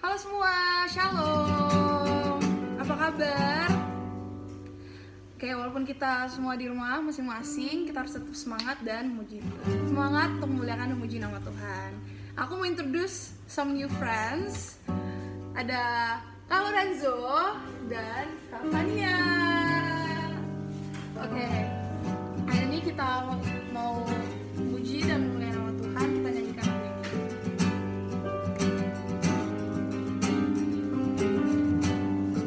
Halo semua, shalom. Apa kabar? Oke, walaupun kita semua di rumah masing-masing, kita harus tetap semangat dan semangat untuk memuliakan dan memuji nama Tuhan. Aku mau introduce some new friends. Ada Kak Lorenzo dan Kak Fania. Oke, hari ini kita mau memuji dan memuliakan nama Tuhan. Kita nyanyikan lagu ini.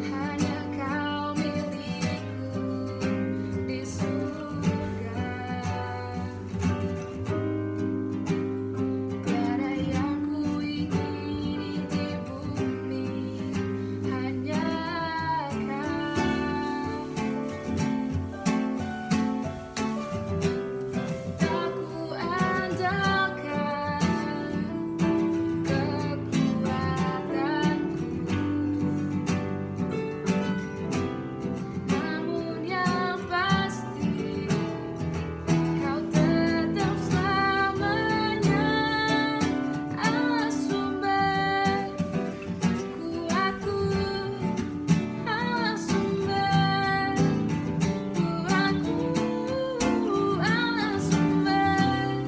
Hanya Kau milikku di surga, tiada yang ku ingini di bumi, hanya tak ku andalkan kekuatanku, namun yang pasti Kau tetap selamanya Allah sumber kuatku, Allah sumber kuatku, Allah sumber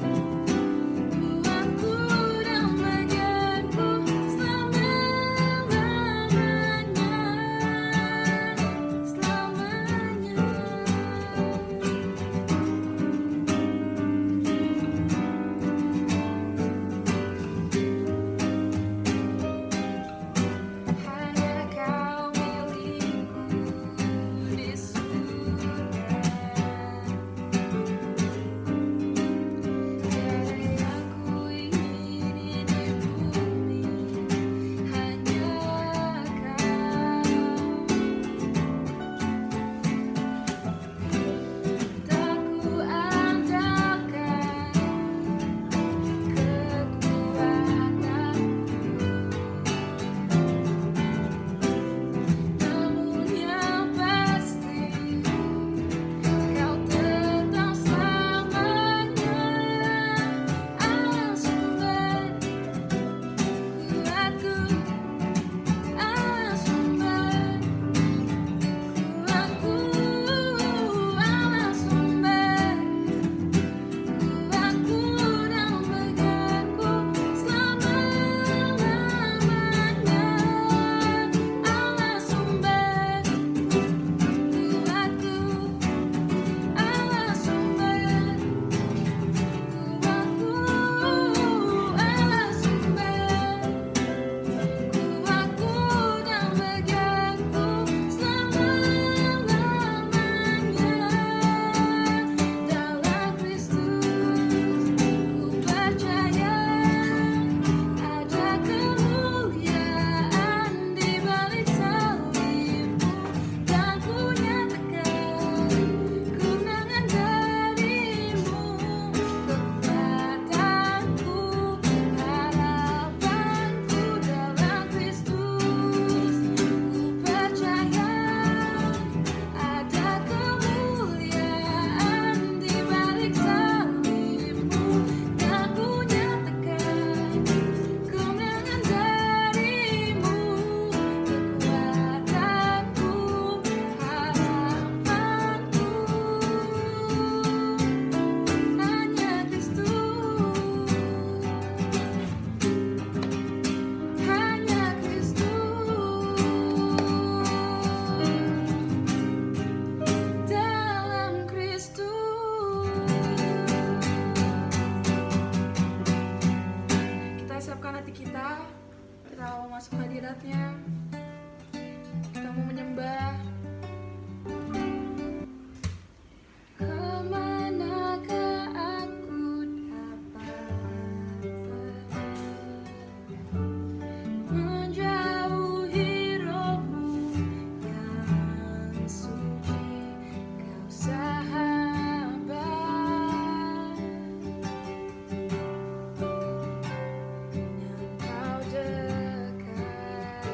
kuatku dan bagianku selamanya. Hanya Kau milikku di surga, tiada yang ku ingini di bumi, hanya Kau. Tak ku andalkan kekuatanku, namun yang pasti Kau tetap selamanya Allah sumber kuatku, Allah sumber kuatku, Allah sumber kuatku dan bagianku selama-lamanya. Allah sumber kuatku, Allah sumber kuatku, Allah sumber kuatku dan bagianku selama-lamanya. Dalam Kristus ku percaya ada kemuliaan di balik salibmu, dan ku nyatakan kemenangan darimu. Kekuatanku, harapanku dalam Kristus, ku percaya ada kemuliaan di balik salibmu, dan ku nyatakan kemenangan darimu. Kekuatanku, harapanku, hanya Kristus, hanya Kristus. Dalam Kristus. Kita siapkan hati kita mau masuk hadiratnya. Kita mau menyembah. Kemanakah aku dapat pergi menjauhi rohmu yang suci, Kau sahabat yang Kau dekat.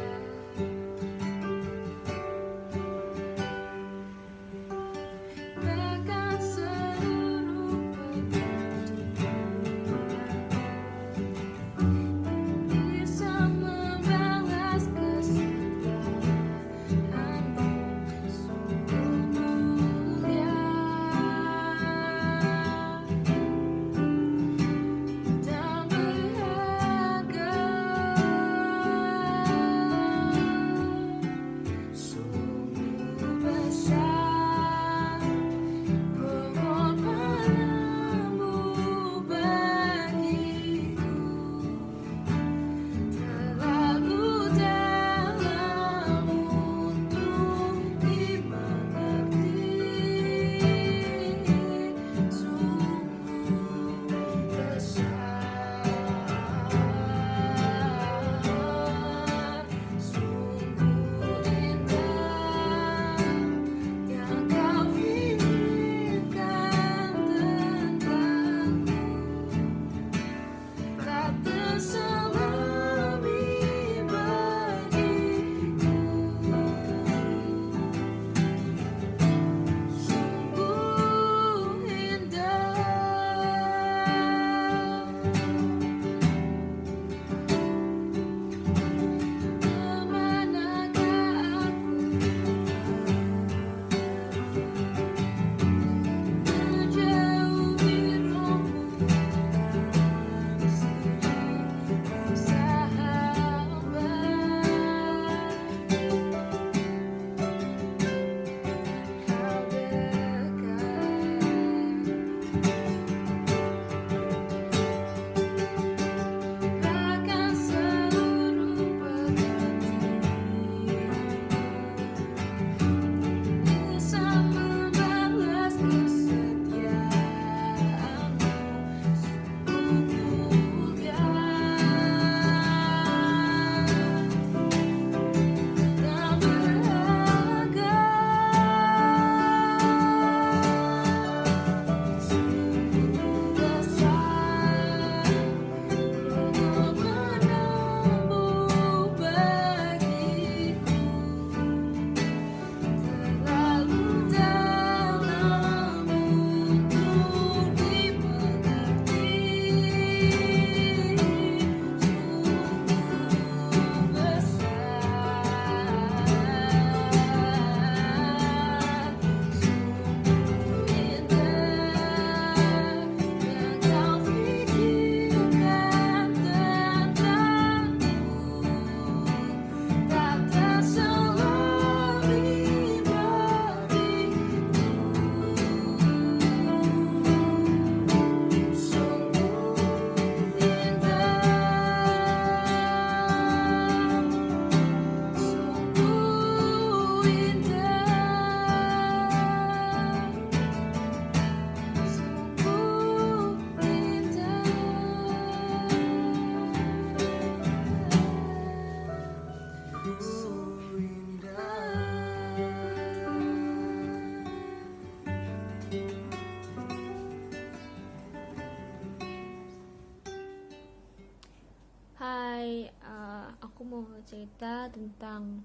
Aku mau cerita tentang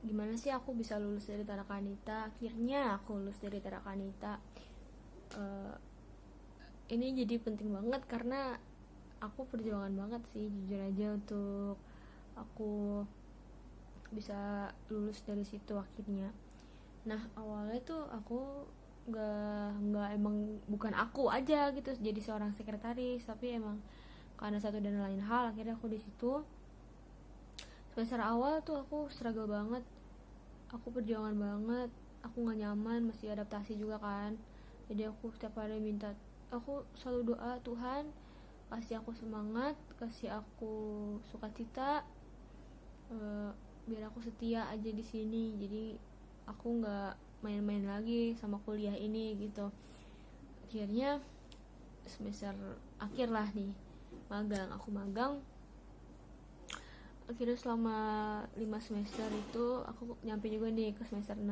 gimana sih aku bisa lulus dari Tarakanita. Akhirnya aku lulus dari Tarakanita. Eh, ini jadi penting banget karena aku perjuangan banget sih, jujur aja, untuk aku bisa lulus dari situ akhirnya. Nah, awalnya tuh aku nggak emang bukan aku aja gitu jadi seorang sekretaris, tapi emang karena satu dan lain hal akhirnya aku di situ. Semester awal tuh aku struggle banget, aku perjuangan banget, aku nggak nyaman, masih adaptasi juga kan. Jadi aku setiap hari minta, aku selalu doa, Tuhan kasih aku semangat, kasih aku sukacita, biar aku setia aja di sini, jadi aku nggak main-main lagi sama kuliah ini gitu. Akhirnya semester akhir lah nih, aku magang. Akhirnya selama 5 semester itu aku nyampe juga nih ke semester 6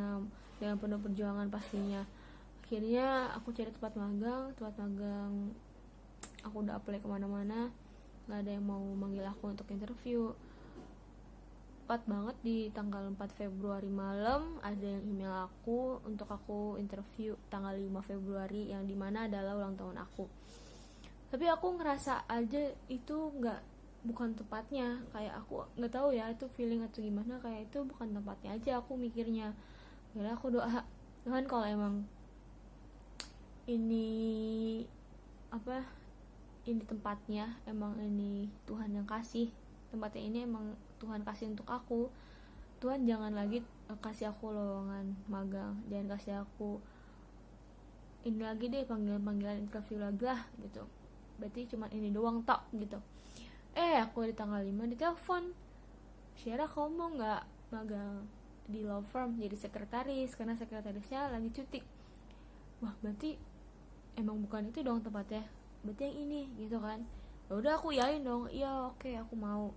dengan penuh perjuangan pastinya. Akhirnya aku cari tempat magang, aku udah apply kemana-mana, gak ada yang mau manggil aku untuk interview. Tepat banget di tanggal 4 Februari malam ada yang email aku untuk aku interview tanggal 5 Februari yang dimana adalah ulang tahun aku. Tapi aku ngerasa aja itu bukan tempatnya, kayak aku nggak tahu ya itu feeling atau gimana, kayak itu bukan tempatnya aja aku mikirnya. Akhirnya aku doa, Tuhan kalau emang ini ini tempatnya, emang ini Tuhan yang kasih tempatnya, ini emang Tuhan kasih untuk aku, Tuhan jangan lagi kasih aku lowongan magang, jangan kasih aku ini lagi deh, panggilan interview lagi lah gitu, berarti cuma ini doang tok gitu. Aku di tanggal 5 ditelepon, Syara kamu mau gak magang di law firm jadi sekretaris, karena sekretarisnya lagi cuti. Wah, berarti emang bukan itu dong tempatnya, berarti yang ini gitu kan. Ya udah aku yain dong, iya oke, aku mau.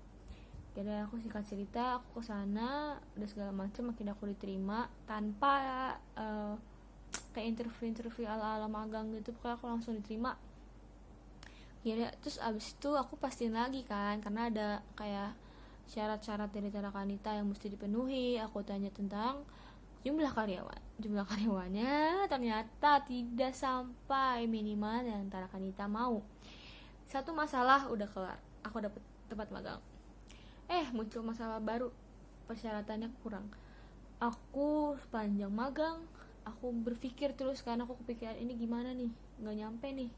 Jadi aku singkat cerita, aku kesana udah segala macam, akhirnya aku diterima tanpa kayak interview ala-ala magang gitu, pokoknya aku langsung diterima. Ya, terus abis itu aku pastiin lagi kan, karena ada kayak syarat-syarat dari Tarakanita yang mesti dipenuhi. Aku tanya tentang jumlah karyawannya, ternyata tidak sampai minimal yang Tarakanita mau. Satu masalah udah kelar, aku dapet tempat magang. Muncul masalah baru, persyaratannya kurang. Aku sepanjang magang aku berpikir terus, karena aku kepikiran ini gimana nih, nggak nyampe nih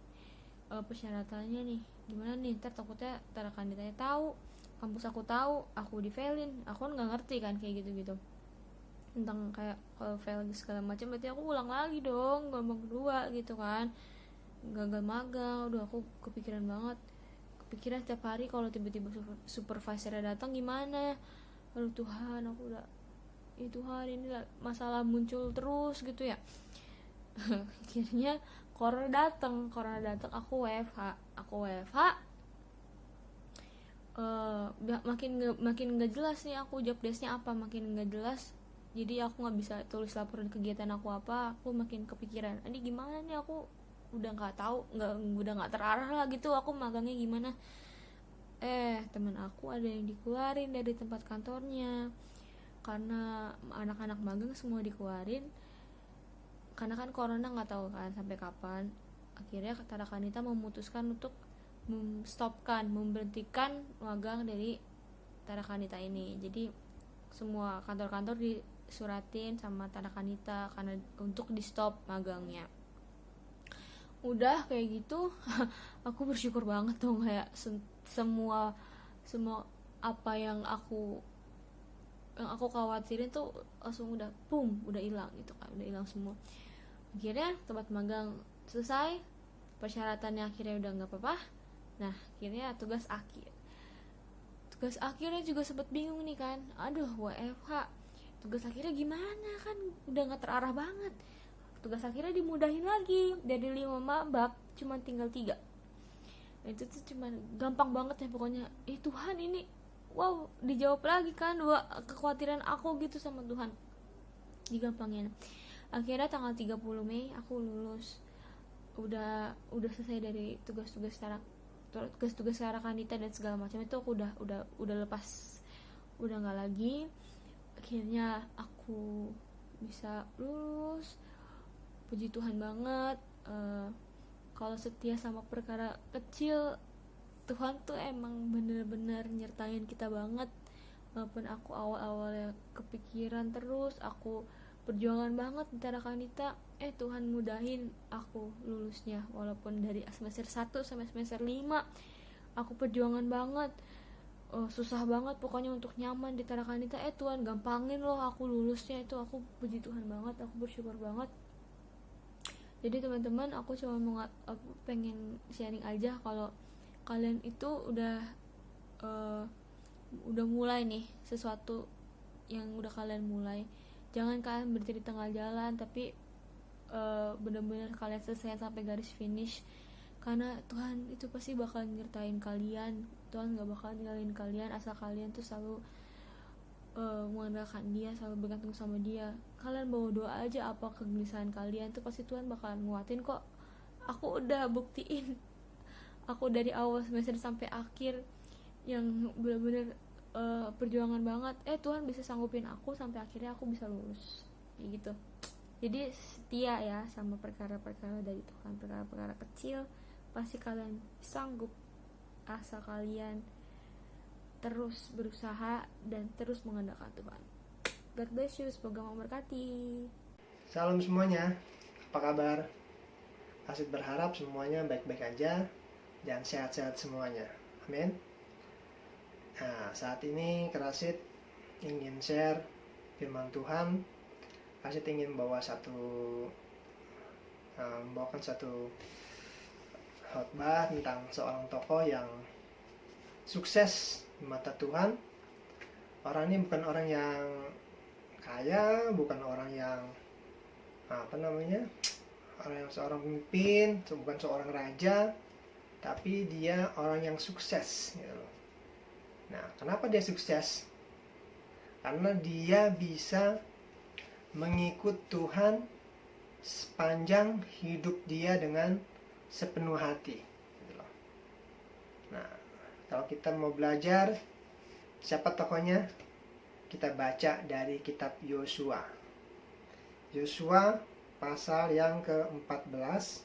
persyaratannya nih, gimana nih, ntar takutnya Tarakanitanya tahu, kampus aku tahu, aku di-failin. Aku kan nggak ngerti kan kayak gitu-gitu tentang kayak kalau fail segala macam, berarti aku ulang lagi dong, gelombang kedua gitu kan, gagal magang. Udah aku kepikiran setiap hari kalau tiba-tiba supervisornya datang gimana. Aduh Tuhan, aku udah Tuhan, ini masalah muncul terus gitu ya. Akhirnya corona datang, aku WFH. Makin nggak jelas nih aku job desknya apa, makin nggak jelas. Jadi aku nggak bisa tulis laporan kegiatan aku apa. Aku makin kepikiran, ini gimana nih, aku udah nggak tahu, udah nggak terarah lah gitu aku magangnya gimana. Teman aku ada yang dikeluarin dari tempat kantornya karena anak-anak magang semua dikeluarin karena kan corona, nggak tahu kan sampai kapan. Akhirnya Tarakanita memutuskan untuk memberhentikan magang dari Tarakanita ini. Jadi semua kantor-kantor disuratin sama Tarakanita karena untuk di stop magangnya. Udah kayak gitu aku bersyukur banget dong, kayak semua apa yang aku khawatirin tuh langsung udah hilang gitu kan, udah hilang semua. Akhirnya tempat magang selesai, persyaratannya akhirnya udah nggak apa-apa. Nah, akhirnya tugas akhirnya juga sempet bingung nih kan, aduh WFH, tugas akhirnya gimana, kan udah nggak terarah banget. Tugas akhirnya dimudahin lagi, dari 5 bab cuma tinggal 3. Itu tuh cuma gampang banget ya pokoknya. Tuhan, ini wow, dijawab lagi kan dua kekhawatiran aku gitu sama Tuhan, digampangin. Akhirnya tanggal 30 Mei aku lulus, udah selesai dari tugas-tugas tugas-tugas Karakanita dan segala macam itu aku udah lepas, udah nggak lagi. Akhirnya aku bisa lulus, puji Tuhan banget. Kalau setia sama perkara kecil, Tuhan tuh emang bener-bener nyertain kita banget. Walaupun aku awal-awalnya kepikiran terus, aku perjuangan banget di Tarakanita, Tuhan mudahin aku lulusnya. Walaupun dari semester 1 sampai semester 5 aku perjuangan banget, susah banget pokoknya untuk nyaman di Tarakanita. Tuhan gampangin loh aku lulusnya. Itu aku puji Tuhan banget, aku bersyukur banget. Jadi teman-teman, aku pengen sharing aja kalau kalian itu udah mulai nih sesuatu yang udah kalian mulai. Jangan kalian berhenti di tengah jalan, tapi benar-benar kalian selesai sampai garis finish. Karena Tuhan itu pasti bakal nyertain kalian. Tuhan gak bakal ninggalin kalian asal kalian tuh selalu mengandalkan Dia, selalu bergantung sama Dia. Kalian bawa doa aja apa kegelisahan kalian tuh pasti Tuhan bakalan nguatin kok. Aku udah buktiin. Aku dari awal semester sampai akhir yang benar-benar perjuangan banget. Tuhan bisa sanggupin aku sampai akhirnya aku bisa lulus. Kayak gitu. Jadi setia ya sama perkara-perkara dari Tuhan, perkara-perkara kecil pasti kalian sanggup asal kalian terus berusaha dan terus mengandalkan Tuhan. God bless you, semoga memberkati. Salam semuanya, apa kabar? Asyik berharap semuanya baik-baik aja dan sehat-sehat semuanya. Amin. Nah, saat ini Kerasit ingin share firman Tuhan. Kerasit ingin membawakan satu khotbah tentang seorang tokoh yang sukses di mata Tuhan. Orang ini bukan orang yang kaya, bukan orang yang orang yang seorang pemimpin, bukan seorang raja, tapi dia orang yang sukses gitu. Nah, kenapa dia sukses? Karena dia bisa mengikut Tuhan sepanjang hidup dia dengan sepenuh hati gitu loh. Nah, kalau kita mau belajar siapa tokohnya, kita baca dari kitab Yosua. Yosua pasal yang ke-14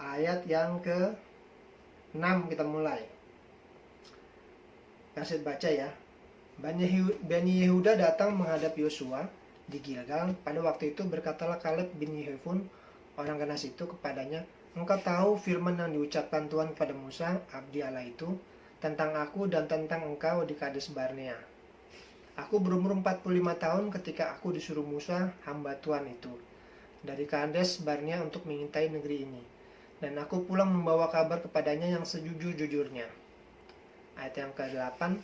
ayat yang ke-6 kita mulai. Kasih baca ya. Bani Yehuda datang menghadap Yosua di Gilgal. Pada waktu itu berkatalah Kaleb bin Yefun orang Kenas itu kepadanya, engkau tahu firman yang diucapkan Tuhan kepada Musa, abdi Allah itu, tentang aku dan tentang engkau di Kades Barnea. Aku berumur 45 tahun ketika aku disuruh Musa, hamba Tuhan itu, dari Kades Barnea untuk mengintai negeri ini. Dan aku pulang membawa kabar kepadanya yang sejujur-jujurnya. Ayat yang ke-8,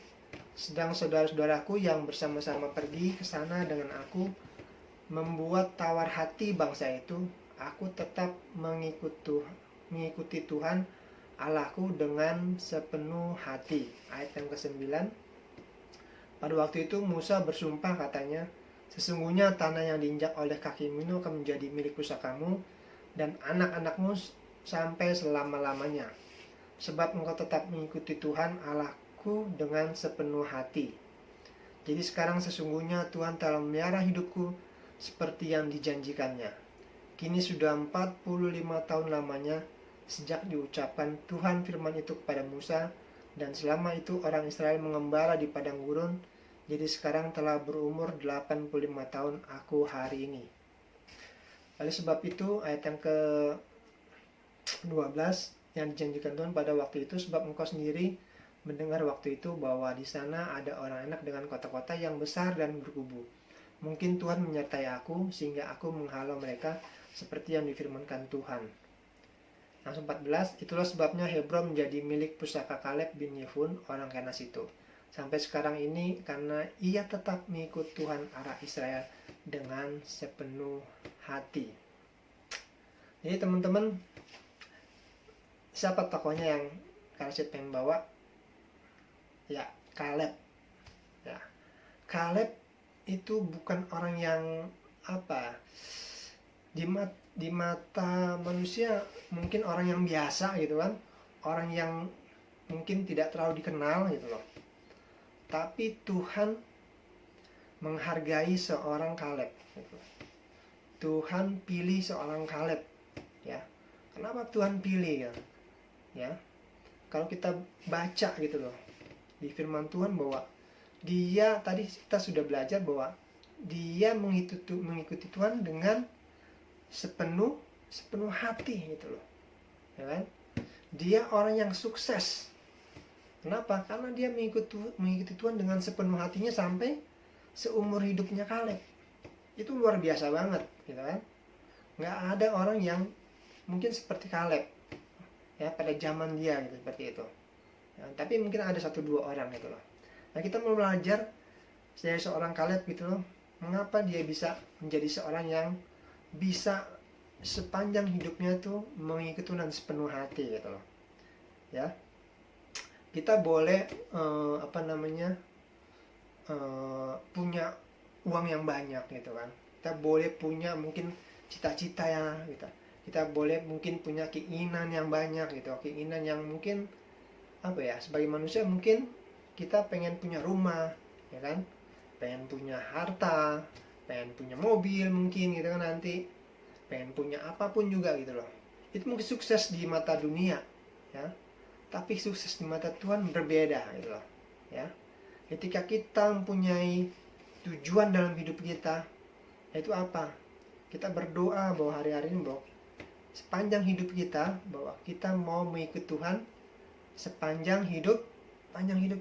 sedang saudara-saudaraku yang bersama-sama pergi ke sana dengan aku membuat tawar hati bangsa itu, aku tetap mengikuti Tuhan Allahku dengan sepenuh hati. Ayat yang ke-9, pada waktu itu Musa bersumpah katanya, sesungguhnya tanah yang diinjak oleh kakimu itu akan menjadi milik pusakamu dan anak-anakmu sampai selama-lamanya, sebab engkau tetap mengikuti Tuhan Allahku dengan sepenuh hati. Jadi sekarang sesungguhnya Tuhan telah memelihara hidupku seperti yang dijanjikannya. Kini sudah 45 tahun lamanya sejak diucapkan Tuhan firman itu kepada Musa, dan selama itu orang Israel mengembara di padang gurun. Jadi sekarang telah berumur 85 tahun aku hari ini. Oleh sebab itu ayat yang ke-12, yang dijanjikan Tuhan pada waktu itu, sebab engkau sendiri mendengar waktu itu bahwa di sana ada orang enak dengan kota-kota yang besar dan berkubu. Mungkin Tuhan menyertai aku sehingga aku menghalau mereka seperti yang difirmankan Tuhan. Nah, 14, itulah sebabnya Hebron menjadi milik pusaka Kaleb bin Yefun orang Kenas itu sampai sekarang ini, karena ia tetap mengikut Tuhan Allah Israel dengan sepenuh hati. Jadi teman-teman, siapa tokohnya yang Kerasit pengen bawa? Ya, Kaleb. Ya, Kaleb itu bukan orang yang di mata manusia mungkin orang yang biasa gitu kan, orang yang mungkin tidak terlalu dikenal gitu loh. Tapi Tuhan menghargai seorang Kaleb gitu. Tuhan pilih seorang Kaleb ya. Kenapa Tuhan pilih ya? Ya. Kalau kita baca gitu loh di firman Tuhan bahwa dia, tadi kita sudah belajar bahwa dia mengikuti Tuhan dengan sepenuh hati gitu loh. Ya kan? Dia orang yang sukses. Kenapa? Karena dia mengikuti Tuhan dengan sepenuh hatinya sampai seumur hidupnya Kaleb. Itu luar biasa banget, gitu kan? Nggak ada orang yang mungkin seperti Kaleb, ya pada zaman dia gitu, seperti itu. Ya, tapi mungkin ada 1-2 orang gitu loh. Nah, kita mau belajar dari seorang Kaleb gitu loh, mengapa dia bisa menjadi seorang yang bisa sepanjang hidupnya tuh mengikuti Tuhan sepenuh hati gitu loh. Ya, kita boleh punya uang yang banyak gitu kan. Kita boleh punya mungkin cita-cita yang kita boleh mungkin punya keinginan yang banyak gitu, keinginan yang mungkin sebagai manusia mungkin kita pengen punya rumah, ya kan, pengen punya harta, pengen punya mobil mungkin gitu kan, nanti pengen punya apapun juga gitu loh. Itu mungkin sukses di mata dunia, ya, tapi sukses di mata Tuhan berbeda gitu loh, ya. Ketika kita mempunyai tujuan dalam hidup kita, yaitu apa? Kita berdoa bahwa hari-hari ini bahwa sepanjang hidup kita bahwa kita mau mengikut Tuhan sepanjang hidup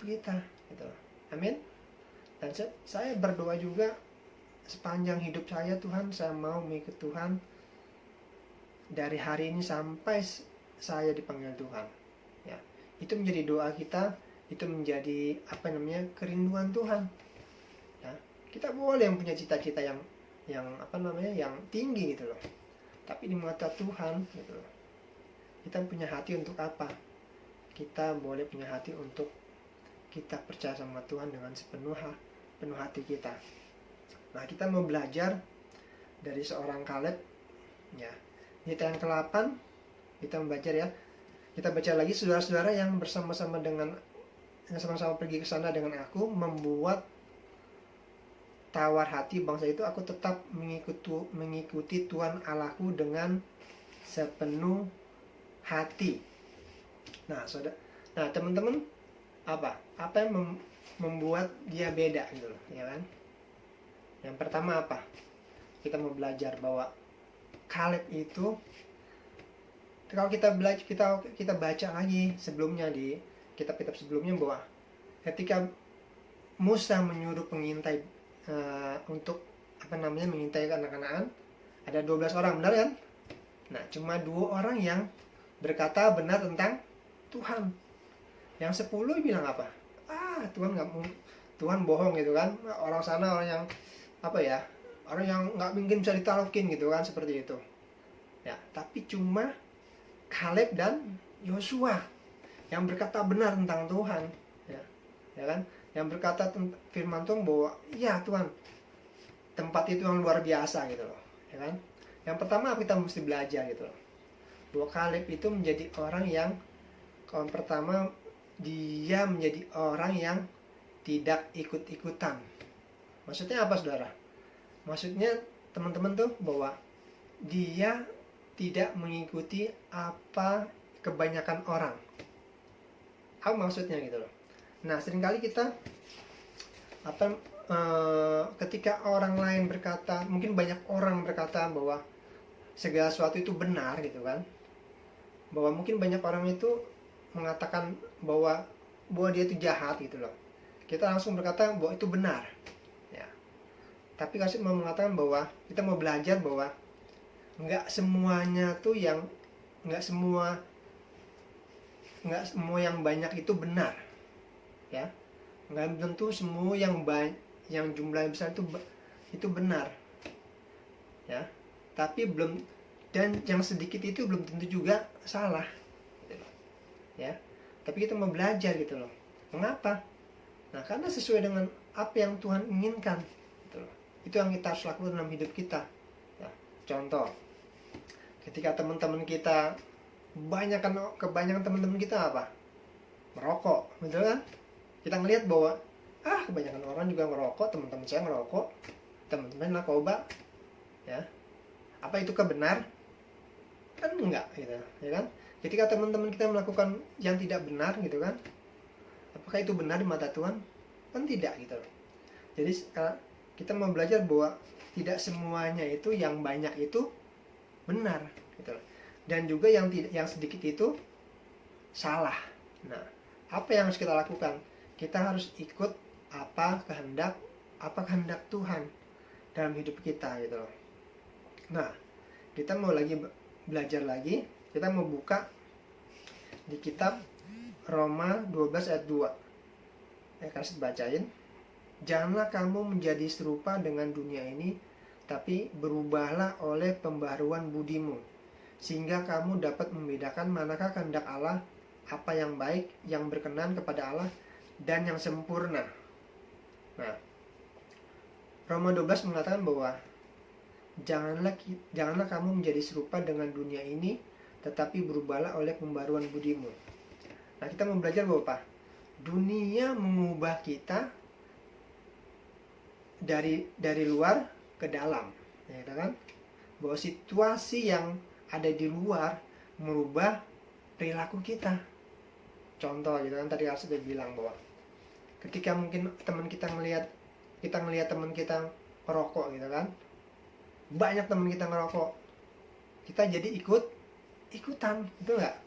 kita, gitu loh. Amin. Dan saya berdoa juga sepanjang hidup saya, Tuhan, saya mau mengikut Tuhan dari hari ini sampai saya dipanggil Tuhan. Ya, itu menjadi doa kita, itu menjadi kerinduan Tuhan. Ya, kita boleh punya cita-cita yang tinggi gitu loh. Tapi di mata Tuhan gitu loh, kita punya hati untuk apa? Kita boleh punya hati untuk kita percaya sama Tuhan dengan sepenuh hati kita. Nah, kita mau belajar dari seorang Kaleb, ya. Di ayat ke-8 kita membaca ya. Kita baca lagi, saudara-saudara yang bersama-sama pergi ke sana dengan aku, membuat tawar hati bangsa itu, aku tetap mengikuti Tuhan Allahku dengan sepenuh hati. Nah, teman-teman, apa yang membuat dia beda gitu loh, ya kan? Yang pertama apa? Kita mau belajar bahwa Kaleb itu, kalau kita baca lagi sebelumnya di kitab-kitab sebelumnya, bahwa ketika Musa menyuruh pengintai untuk mengintai anak Kanaan, ada 12 orang, benar kan? Nah, cuma 2 orang yang berkata benar tentang Tuhan. Yang 10 bilang apa? Tuhan bohong gitu kan. Orang sana orang yang orang yang nggak mungkin bisa ditalukin gitu kan, seperti itu. Ya, tapi cuma Kaleb dan Yosua yang berkata benar tentang Tuhan, ya kan? Yang berkata firman Tuhan bahwa ya Tuhan, tempat itu yang luar biasa gitu loh, ya kan? Yang pertama kita mesti belajar gitu loh, bahwa Kaleb itu menjadi orang yang pertama, dia menjadi orang yang tidak ikut-ikutan. Maksudnya apa, saudara? Maksudnya teman-teman tuh bahwa dia tidak mengikuti apa kebanyakan orang. Apa maksudnya gitu loh? Nah, seringkali kita ketika orang lain berkata, mungkin banyak orang berkata bahwa segala sesuatu itu benar gitu kan, bahwa mungkin banyak orang itu mengatakan bahwa dia itu jahat gitu loh, kita langsung berkata bahwa itu benar, ya. Tapi kasih mau mengatakan bahwa kita mau belajar bahwa nggak semuanya tuh nggak semua yang banyak itu benar, ya. Nggak tentu semua yang jumlahnya besar itu benar, ya. Tapi dan yang sedikit itu belum tentu juga salah, gitu loh, ya. Tapi kita mau belajar gitu loh. Mengapa? Nah, karena sesuai dengan apa yang Tuhan inginkan, gitu loh. Itu yang kita harus lakukan dalam hidup kita, ya. Contoh, ketika teman-teman kita kebanyakan teman-teman kita apa? merokok, betul kan? Kita ngelihat bahwa kebanyakan orang juga ngerokok, teman-teman saya ngerokok, teman-teman narkoba, ya. Apa itu benar? Kan enggak, gitu, ya kan? Ketika teman-teman kita melakukan yang tidak benar, gitu kan? Apakah itu benar di mata Tuhan? Kan tidak, gitu. Jadi kita mau belajar bahwa tidak semuanya itu yang banyak itu benar, gitu. Dan juga yang sedikit itu salah. Nah, apa yang harus kita lakukan? Kita harus ikut apa kehendak Tuhan dalam hidup kita, gitu loh. Nah, kita mau belajar lagi, kita mau buka di kitab Roma 12 ayat 2. Kasih bacain. Janganlah kamu menjadi serupa dengan dunia ini, tapi berubahlah oleh pembaharuan budimu, sehingga kamu dapat membedakan manakah kehendak Allah, apa yang baik, yang berkenan kepada Allah, dan yang sempurna. Nah, Roma 12 mengatakan bahwa janganlah kamu menjadi serupa dengan dunia ini, tetapi berubahlah oleh pembaruan budimu. Nah, kita mau belajar bahwa apa? Dunia mengubah kita dari luar ke dalam, ya kan? Bahwa situasi yang ada di luar merubah perilaku kita. Contoh, gitu kan, tadi Arsa sudah bilang bahwa ketika mungkin teman kita ngelihat teman kita merokok, gitu kan, banyak teman kita ngerokok, kita jadi ikutan, betul nggak?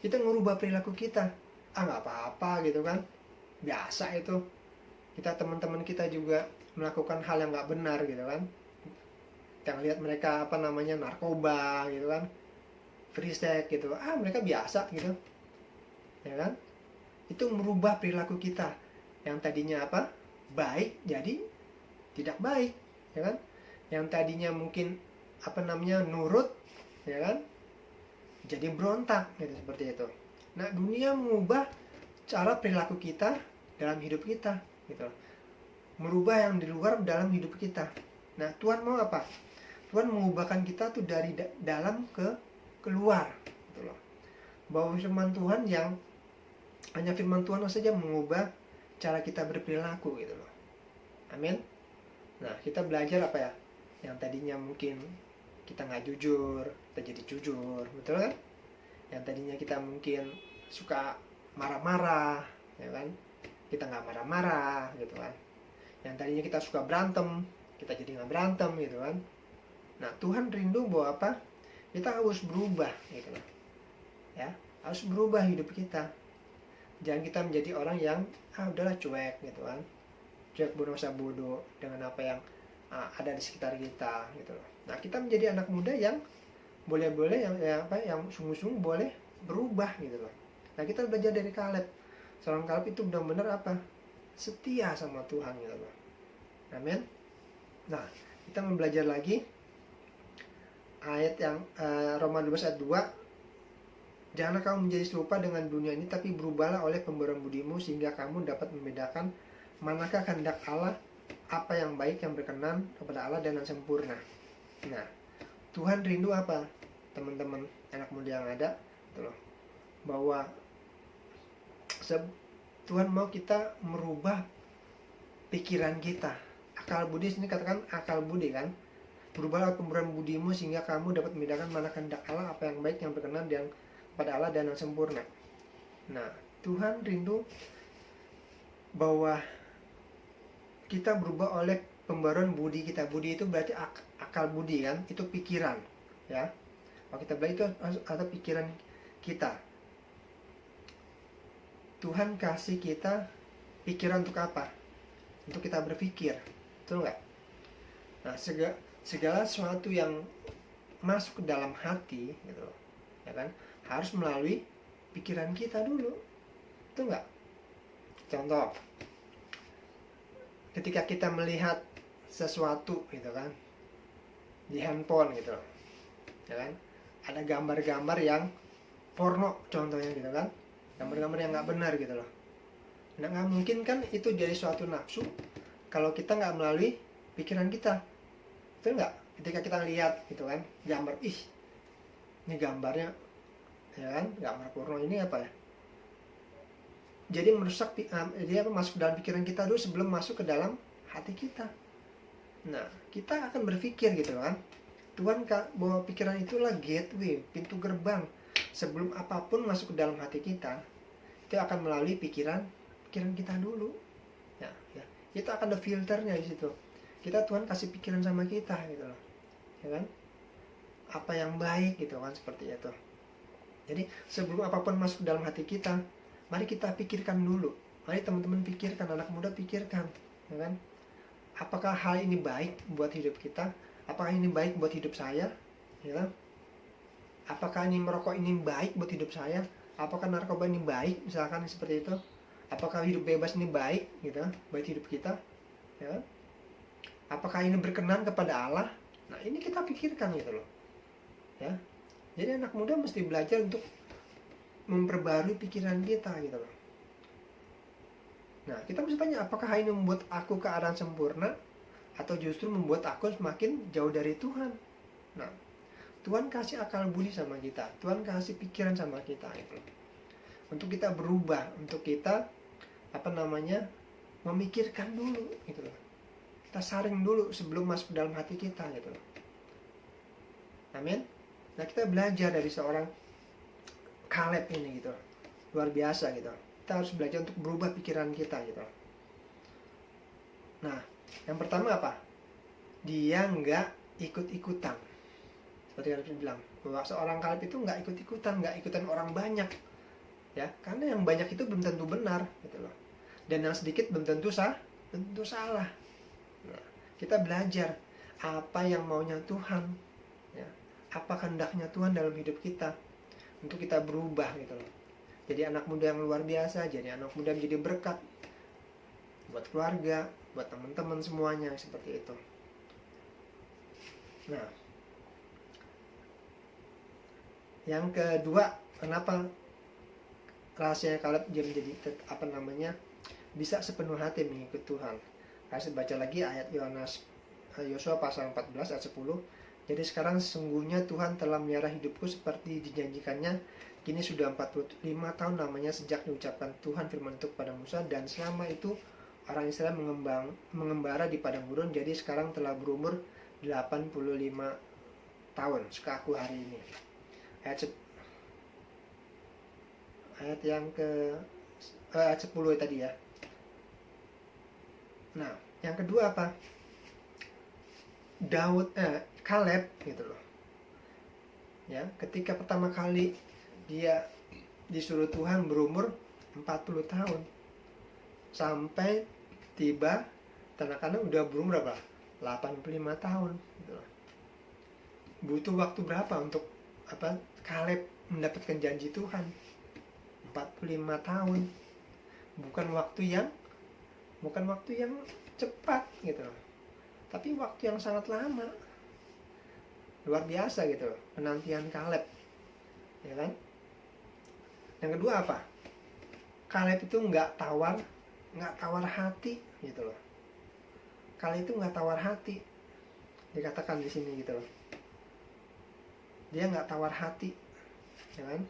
Kita ngubah perilaku kita. Nggak apa-apa, gitu kan, biasa itu. Kita teman-teman kita juga melakukan hal yang nggak benar, gitu kan. Kita lihat mereka narkoba, gitu kan, free sex, gitu. Mereka biasa, gitu, ya kan. Itu merubah perilaku kita yang tadinya baik jadi tidak baik, ya kan. Yang tadinya mungkin nurut, ya kan, jadi berontak, gitu, seperti itu. Nah, dunia mengubah cara perilaku kita dalam hidup kita, gitu. Merubah yang di luar dalam hidup kita. Nah, Tuhan mau apa? Tuhan mengubahkan kita tuh dari dalam ke keluar, gitu loh. Bahwa firman Tuhan hanya firman Tuhan saja mengubah cara kita berperilaku, gitu loh. Amin. Nah, kita belajar apa ya? Yang tadinya mungkin kita nggak jujur, kita jadi jujur, betul kan? Yang tadinya kita mungkin suka marah-marah, ya kan? Kita nggak marah-marah, gitu kan? Yang tadinya kita suka berantem, kita jadi nggak berantem, gitu kan? Nah, Tuhan rindu bahwa apa? Kita harus berubah, gitu loh. Ya, harus berubah hidup kita. Jangan kita menjadi orang yang udahlah cuek, gitu kan? Cuek bodoh dengan apa yang ada di sekitar kita, gitu loh. Nah, kita menjadi anak muda yang boleh-boleh yang sungguh-sungguh boleh berubah, gitu loh. Nah, kita belajar dari Kaleb. Seorang Kaleb itu benar-benar setia sama Tuhan, gitu loh. Amin. Nah, kita mau belajar lagi ayat yang Roma 12 ayat 2. Janganlah kamu menjadi serupa dengan dunia ini, tapi berubahlah oleh pembaharuan budimu, sehingga kamu dapat membedakan manakah kehendak Allah, apa yang baik, yang berkenan kepada Allah, dan yang sempurna. Nah, Tuhan rindu apa? Teman-teman anak muda yang ada, gitu loh, bahwa Tuhan mau kita merubah pikiran kita. Akal budi, sini katakan akal budi kan. Berubahlah pembaharuan budimu, sehingga kamu dapat membedakan mana kehendak Allah, apa yang baik, yang berkenan, dan kepada Allah, dan yang sempurna. Nah, Tuhan rindu bahwa kita berubah oleh pembaharuan budi kita. Budi itu berarti akal budi kan, itu pikiran, ya. Kalau kita belajar itu ada pikiran kita. Tuhan kasih kita pikiran untuk apa? Untuk kita berpikir, betul nggak? Nah, segala sesuatu yang masuk ke dalam hati, gitu, ya kan, harus melalui pikiran kita dulu, betul nggak? Contoh, ketika kita melihat sesuatu, gitu kan, di handphone, gitu, ya kan, ada gambar-gambar yang porno, contohnya, gitu kan, gambar-gambar yang nggak benar, gitu loh. Nah, nggak mungkin kan itu jadi suatu nafsu kalau kita nggak melalui pikiran kita, betul nggak? Ketika kita lihat, gitu kan, gambar, ini gambarnya, ya kan, gambar porno ini apa ya? jadi merusak, dia masuk dalam pikiran kita dulu sebelum masuk ke dalam hati kita. Nah, kita akan berpikir gitu kan, Tuhan bawa pikiran itulah gateway, pintu gerbang. Sebelum apapun masuk ke dalam hati kita, itu akan melalui pikiran kita dulu. Ya, itu akan ada filternya di situ. Tuhan kasih pikiran sama kita gitu loh, ya kan? Apa yang baik gitu kan, seperti itu. Jadi sebelum apapun masuk ke dalam hati kita, mari kita pikirkan dulu. Mari teman-teman pikirkan, anak muda pikirkan, ya kan? Apakah hal ini baik buat hidup kita? Apakah ini baik buat hidup saya? Ya kan? Apakah ini merokok ini baik buat hidup saya? Apakah narkoba ini baik? Misalkan seperti itu. Apakah hidup bebas ini baik gitu, buat hidup kita? Ya kan? Apakah ini berkenan kepada Allah? Nah, ini kita pikirkan gitu loh. Ya. Jadi anak muda mesti belajar untuk memperbarui pikiran kita gitu loh. Nah, kita mesti tanya, apakah ini membuat aku keadaan sempurna atau justru membuat aku semakin jauh dari Tuhan? Nah, Tuhan kasih akal budi sama kita, Tuhan kasih pikiran sama kita gitu loh. Untuk kita berubah, untuk kita memikirkan dulu gitu loh. Kita saring dulu sebelum masuk ke dalam hati kita gitu loh. Amin. Nah, kita belajar dari seorang Kaleb ini gitu, luar biasa gitu. Kita harus belajar untuk berubah pikiran kita gitu. Nah, yang pertama apa? Dia nggak ikut-ikutan. Seperti yang saya bilang, bahwa seorang Kaleb itu nggak ikutan orang banyak, ya, karena yang banyak itu belum tentu benar gitu loh. Dan yang sedikit belum tentu salah. Nah, kita belajar apa yang maunya Tuhan, ya. Apa kehendaknya Tuhan dalam hidup kita, untuk kita berubah gitu loh. Jadi anak muda yang luar biasa, jadi anak muda menjadi berkat buat keluarga, buat teman-teman semuanya, seperti itu. Nah, yang kedua, kenapa rahasianya Kaleb dia menjadi bisa sepenuh hati mengikut Tuhan? Kasih baca lagi ayat Yosua pasal 14 ayat 10. Jadi sekarang sesungguhnya Tuhan telah melihara hidupku seperti dijanjikannya. Kini sudah 45 tahun namanya sejak diucapkan Tuhan firman itu kepada Musa, dan selama itu orang Israel mengembara di padang gurun. Jadi sekarang telah berumur 85 tahun sekaku hari ini. Ayat yang ayat 10 tadi ya. Nah, yang kedua apa? Kaleb gitu loh. Ya, ketika pertama kali dia disuruh Tuhan berumur 40 tahun. Sampai tiba tanda-tanda udah berumur berapa? 85 tahun gitu loh. Butuh waktu berapa untuk Kaleb mendapatkan janji Tuhan? 45 tahun. Bukan waktu yang cepat gitu loh. Tapi waktu yang sangat lama. Luar biasa gitu loh, penantian Kaleb. Ya kan? Yang kedua apa? Kaleb itu nggak tawar hati gitu loh. Kaleb itu nggak tawar hati. Dikatakan di sini gitu loh. Dia nggak tawar hati. Ya kan?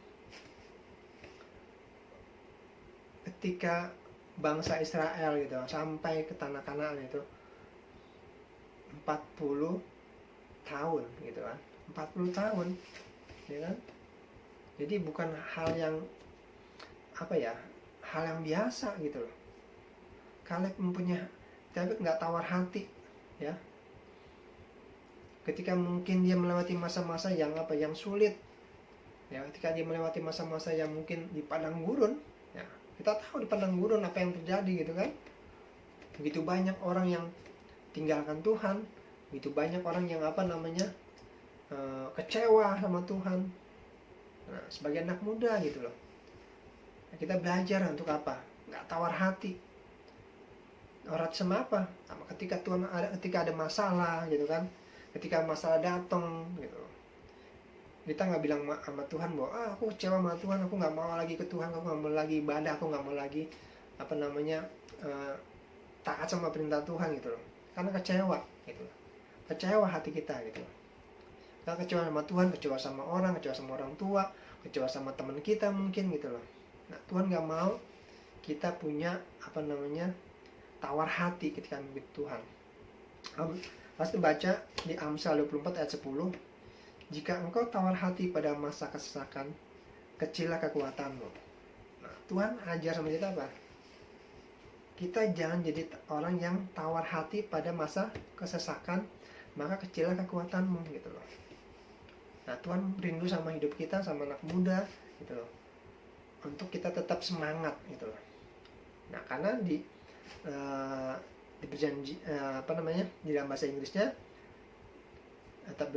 Ketika bangsa Israel gitu sampai ke tanah Kanaan itu 40 tahun gitu kan, 40 tahun ya kan. Jadi bukan hal yang hal yang biasa gitu loh. Kaleb nggak tawar hati ya. Ketika mungkin dia melewati masa-masa yang sulit ya, ketika dia melewati masa-masa yang mungkin di padang gurun ya, kita tahu di padang gurun apa yang terjadi gitu kan. Begitu banyak orang yang tinggalkan Tuhan, begitu banyak orang yang kecewa sama Tuhan. Nah, sebagai anak muda gitu loh, kita belajar untuk apa? Nggak tawar hati. Orang sama apa? Ketika ada masalah gitu kan, ketika masalah datang gitu, kita nggak bilang sama Tuhan bahwa aku kecewa sama Tuhan, aku nggak mau lagi ke Tuhan, aku nggak mau lagi ibadah, aku nggak mau lagi taat sama perintah Tuhan gitu loh, karena kecewa gitu loh. Kecewa hati kita gitu loh. Kita kecewa sama Tuhan, kecewa sama orang tua, kecewa sama teman kita mungkin gitu loh. Nah, Tuhan nggak mau kita punya tawar hati ketika mengikuti Tuhan. Pasti baca di Amsal 24 ayat 10, jika engkau tawar hati pada masa kesesakan, kecillah kekuatanmu. Nah, Tuhan ajar sama kita apa? Kita jangan jadi orang yang tawar hati pada masa kesesakan, maka kecillah kekuatanmu gitu loh. Nah, Tuhan rindu sama hidup kita, sama anak muda gitu loh, untuk kita tetap semangat gitu loh. Nah, karena di berjanji di dalam bahasa Inggrisnya atau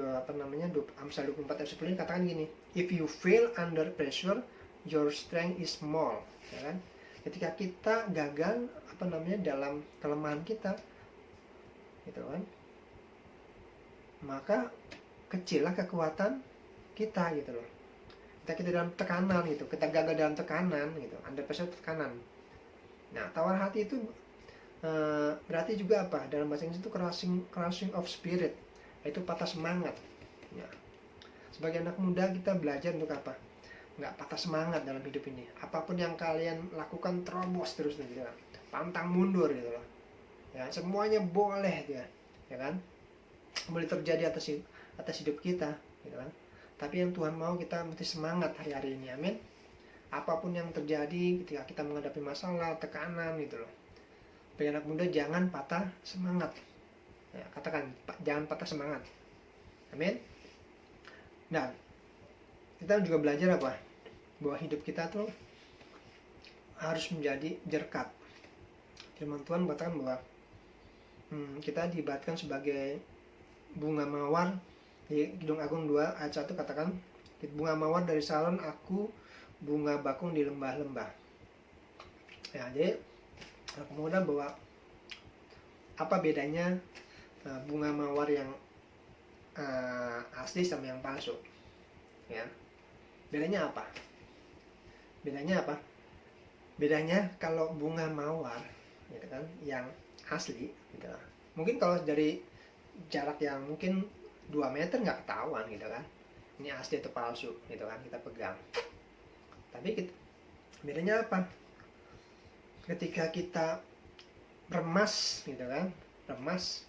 Amsal 24 ayat 10 katakan gini, if you fail under pressure, your strength is small, ya kan? Ketika kita gagal dalam kelemahan kita gitu kan, maka kecillah kekuatan kita gitu loh. Kita dalam tekanan gitu, kita gagal dalam tekanan gitu, under pressure, tekanan. Nah, tawar hati itu berarti juga apa? Dalam bahasa Inggris itu crushing of spirit, yaitu patah semangat. Ya. Sebagai anak muda kita belajar untuk apa? Nggak patah semangat dalam hidup ini. Apapun yang kalian lakukan terobos terus gitu, pantang mundur gitu loh. Ya, semuanya boleh ya kan? Boleh terjadi atas hidup kita, gitu kan? Tapi yang Tuhan mau kita mesti semangat hari-hari ini, amin. Apapun yang terjadi ketika kita menghadapi masalah, tekanan gitu loh. Bagi anak muda jangan patah semangat. Ya, katakan jangan patah semangat. Amin. Nah, kita juga belajar apa? Bahwa hidup kita tuh harus menjadi jerkat. Firman Tuhan mengatakan bahwa kita diibaratkan sebagai bunga mawar. Di Kidung Agung 2 ayat 1 katakan, bunga mawar dari salon, aku bunga bakung di lembah-lembah. Ya, jadi kemudian bahwa apa bedanya bunga mawar yang asli sama yang palsu? Ya, bedanya apa? Bedanya kalau bunga mawar, gitu kan, yang asli, gitu kan. Mungkin kalau dari jarak yang mungkin 2 meter nggak ketahuan gitu kan, ini asli atau palsu gitu kan, kita pegang. Tapi bedanya apa? Ketika kita remas gitu kan, remas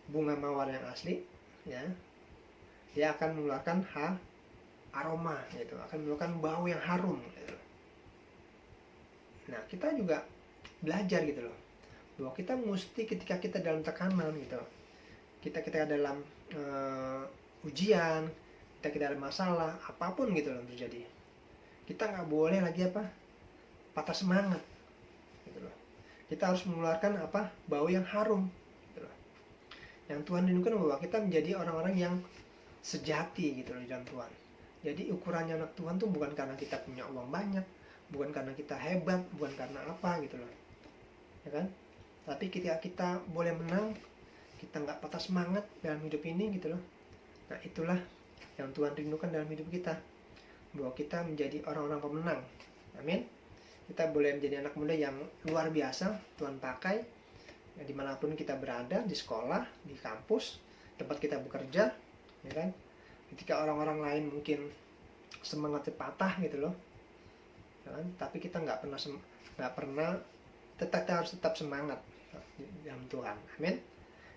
bunga mawar yang asli, ya, dia akan mengeluarkan aroma gitu, akan mengeluarkan bau yang harum gitu. Nah, kita juga belajar gitu loh, bahwa kita mesti ketika kita dalam tekanan gitu, kita dalam ujian, kita ada masalah apapun gitu loh terjadi, kita nggak boleh lagi patah semangat gitu loh. Kita harus mengeluarkan bau yang harum gitu loh. Yang Tuhan rindukan bahwa kita menjadi orang-orang yang sejati gitu loh di dalam Tuhan. Jadi ukurannya anak Tuhan tuh bukan karena kita punya uang banyak, bukan karena kita hebat, bukan karena apa gitu loh, ya kan? Tapi ketika kita boleh menang, kita nggak patah semangat dalam hidup ini gitu loh. Nah, itulah yang Tuhan rindukan dalam hidup kita, bahwa kita menjadi orang-orang pemenang. Amin. Kita boleh menjadi anak muda yang luar biasa Tuhan pakai ya, dimanapun kita berada, di sekolah, di kampus, tempat kita bekerja, ya kan. Ketika orang-orang lain mungkin semangatnya patah gitu loh, ya kan? Tapi kita nggak pernah kita harus tetap semangat dalam Tuhan. Amin.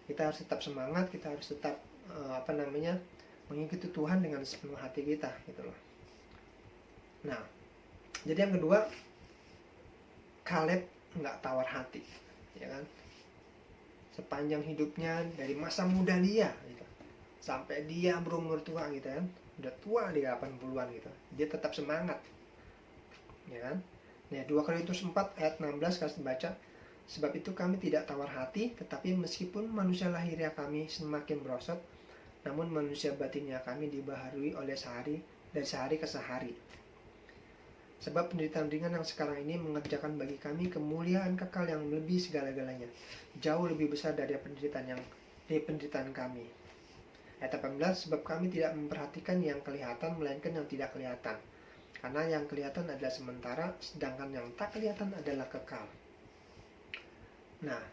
Kita harus tetap semangat, kita harus tetap mengikuti Tuhan dengan sepenuh hati kita gitu loh. Nah, jadi yang kedua, Kaleb nggak tawar hati, ya kan? Sepanjang hidupnya, dari masa muda dia gitu, sampai dia berumur tua gitu kan, udah tua di 80-an gitu, dia tetap semangat, ya kan? Nah, 2 Korintus 4 ayat 16 kasih baca, sebab itu kami tidak tawar hati, tetapi meskipun manusia lahirnya kami semakin merosot, namun manusia batinnya kami dibaharui oleh dari sehari ke sehari. Sebab penderitaan ringan yang sekarang ini mengerjakan bagi kami kemuliaan kekal yang lebih segala-galanya, jauh lebih besar dari penderitaan kami. Ayat 18, sebab kami tidak memperhatikan yang kelihatan, melainkan yang tidak kelihatan. Karena yang kelihatan adalah sementara, sedangkan yang tak kelihatan adalah kekal. Nah,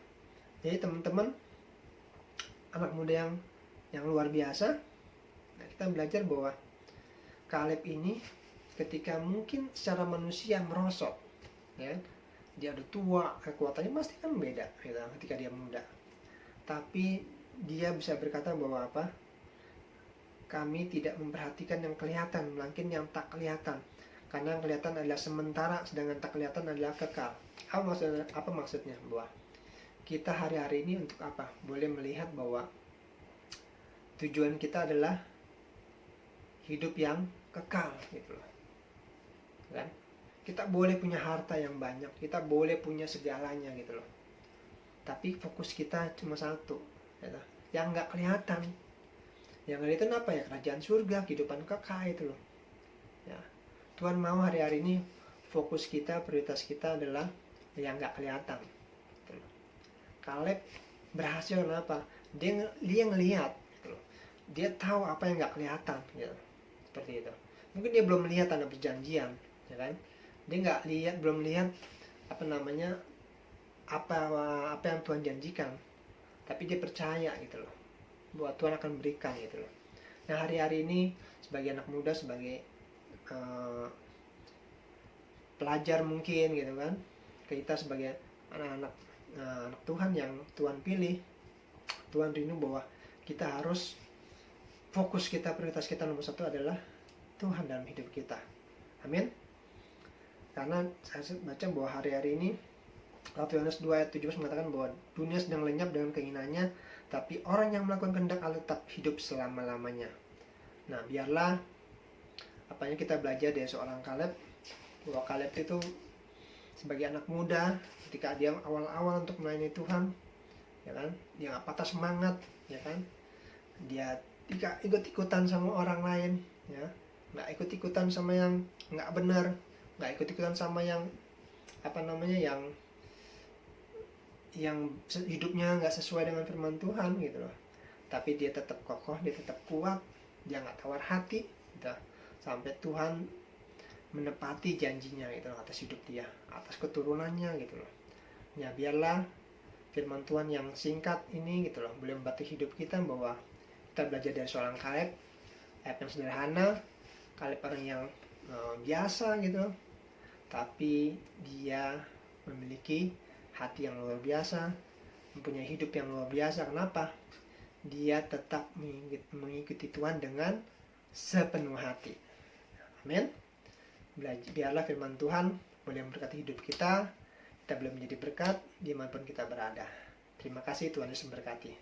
jadi teman-teman, anak muda yang luar biasa, nah, kita belajar bahwa Kaleb ini ketika mungkin secara manusia merosot, ya, dia udah tua, kekuatannya pasti kan beda gitu, ketika dia muda. Tapi dia bisa berkata bahwa apa? Kami tidak memperhatikan yang kelihatan, melainkan yang tak kelihatan. Karena yang kelihatan adalah sementara, sedangkan tak kelihatan adalah kekal. Apa maksudnya? Bahwa kita hari-hari ini untuk apa? Boleh melihat bahwa tujuan kita adalah hidup yang kekal gitu loh. Kan? Kita boleh punya harta yang banyak, kita boleh punya segalanya gitu loh. Tapi fokus kita cuma satu, gitu. Yang nggak kelihatan. Yang kelihatan apa ya? Kerajaan surga, kehidupan kekal itu loh. Ya. Tuhan mau hari-hari ini fokus kita, prioritas kita adalah yang nggak kelihatan. Gitu loh. Kaleb berhasil kenapa? Dia ngelihat, gitu loh. Dia tahu apa yang nggak kelihatan, gitu. Seperti itu. Mungkin dia belum melihat tanda perjanjian, ya kan? Dia belum lihat apa yang Tuhan janjikan. Tapi dia percaya gitu loh, bahwa Tuhan akan berikan gitu loh. Nah, hari-hari ini sebagai anak muda, sebagai pelajar mungkin gitu kan, kita sebagai anak Tuhan yang Tuhan pilih, Tuhan rindu bahwa kita harus fokus kita, prioritas kita nomor satu adalah Tuhan dalam hidup kita. Amin. Karena saya baca bahwa hari-hari ini Yohanes 2 ayat 17 mengatakan bahwa dunia sedang lenyap dengan keinginannya, tapi orang yang melakukan kehendak Allah tetap hidup selama-lamanya. Nah, biarlah kita belajar dari seorang Kaleb, bahwa Kaleb itu sebagai anak muda, ketika dia awal-awal untuk melayani Tuhan, ya kan, dia nggak patah semangat, ya kan, dia tidak ikut-ikutan sama orang lain, ya, nggak ikut-ikutan sama yang nggak benar, nggak ikut-ikutan sama yang yang hidupnya nggak sesuai dengan firman Tuhan gitu loh. Tapi dia tetap kokoh, dia tetap kuat, dia nggak tawar hati gitu, sampai Tuhan menepati janjinya gitu loh, atas hidup dia, atas keturunannya gitu loh. Ya, biarlah firman Tuhan yang singkat ini gitu loh boleh membantu hidup kita, bahwa kita belajar dari seorang Kaleb, ayat yang sederhana. Kaleb orang yang biasa gitu, tapi dia memiliki hati yang luar biasa, mempunyai hidup yang luar biasa. Kenapa? Dia tetap mengikuti Tuhan dengan sepenuh hati. Amin. Biarlah firman Tuhan boleh memberkati hidup kita boleh menjadi berkat dimanapun kita berada. Terima kasih, Tuhan Yesus memberkati.